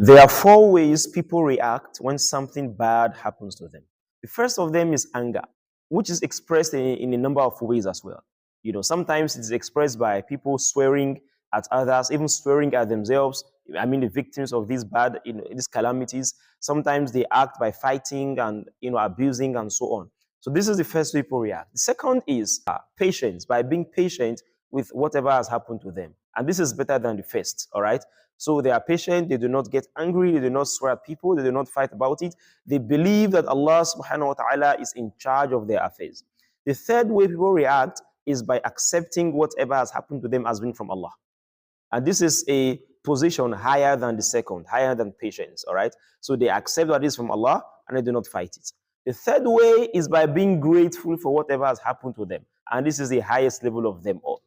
There are four ways people react when something bad happens to them. The first of them is anger, which is expressed in a number of ways as well. Sometimes it's expressed by people swearing at others, even swearing at themselves. I mean, the victims of these bad, these calamities. Sometimes they act by fighting and, abusing and so on. So this is the first way people react. The second is patience, by being patient with whatever has happened to them. And this is better than the first, all right? So they are patient, they do not get angry, they do not swear at people, they do not fight about it. They believe that Allah subhanahu wa ta'ala is in charge of their affairs. The third way people react is by accepting whatever has happened to them as being from Allah. And this is a position higher than the second, higher than patience, all right? So they accept that it is from Allah and they do not fight it. The third way is by being grateful for whatever has happened to them. And this is the highest level of them all.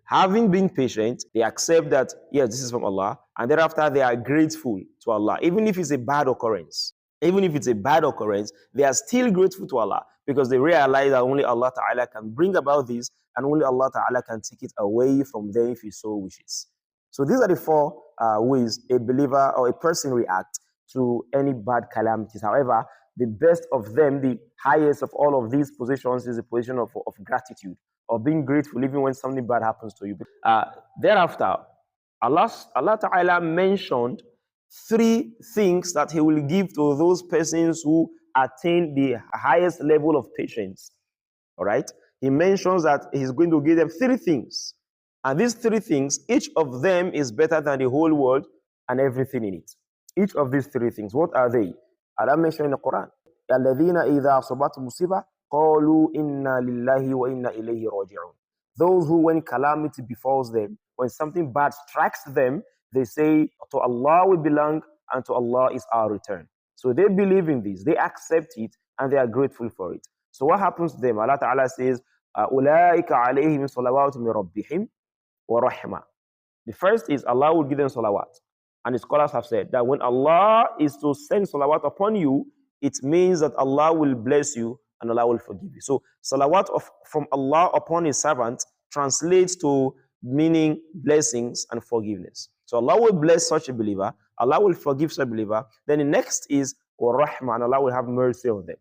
Having been patient, they accept that, yes, this is from Allah, and thereafter they are grateful to Allah, even if it's a bad occurrence. Even if it's a bad occurrence, they are still grateful to Allah because they realize that only Allah Ta'ala can bring about this and only Allah Ta'ala can take it away from them if He so wishes. So these are the four ways a believer or a person reacts to any bad calamities. However, the best of them, the highest of all of these positions, is a position of gratitude, or being grateful even when something bad happens to you. Thereafter, Allah Ta'ala mentioned three things that He will give to those persons who attain the highest level of patience. All right? He mentions that He's going to give them three things. And these three things, each of them is better than the whole world and everything in it. Each of these three things, what are they? Allah mentioned in the Quran, الَّذِينَ إِذَا أَصَابَتْهُمْ مُصِيبَةٌ قَالُوا إِنَّا لِلَّهِ وَإِنَّا إِلَيْهِ رَاجِعُونَ. Those who, when calamity befalls them, when something bad strikes them, they say, to Allah we belong and to Allah is our return. So they believe in this, they accept it, and they are grateful for it. So what happens to them? Allah Ta'ala says, أُولَٰئِكَ عَلَيْهِمْ صَلَوَاتٌ مِّن رَبِّهِمْ وَرَحْمَةٌ. The first is Allah will give them salawat. And the scholars have said that when Allah is to send salawat upon you, it means that Allah will bless you and Allah will forgive you. So salawat from Allah upon His servant translates to meaning blessings and forgiveness. So Allah will bless such a believer, Allah will forgive such a believer. Then the next is rahmah, and Allah will have mercy on them,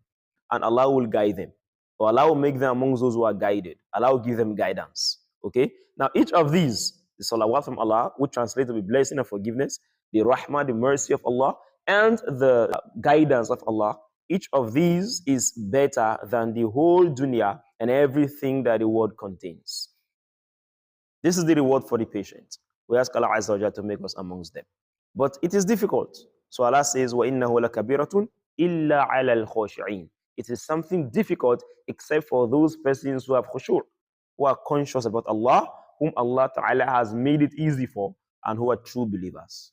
and Allah will guide them, or Allah will make them amongst those who are guided. Allah will give them guidance. Okay. Now each of these, the salawat from Allah, which translates to be blessing and forgiveness, the rahmah, the mercy of Allah, and the guidance of Allah, each of these is better than the whole dunya and everything that the world contains. This is the reward for the patient. We ask Allah Azza wa Jalla to make us amongst them. But it is difficult. So Allah says, وَإِنَّهُ لَكَبِيرَةٌ إِلَّا عَلَى الْخَاشِعِينَ. It is something difficult except for those persons who have khushu', who are conscious about Allah, whom Allah Ta'ala has made it easy for, and who are true believers.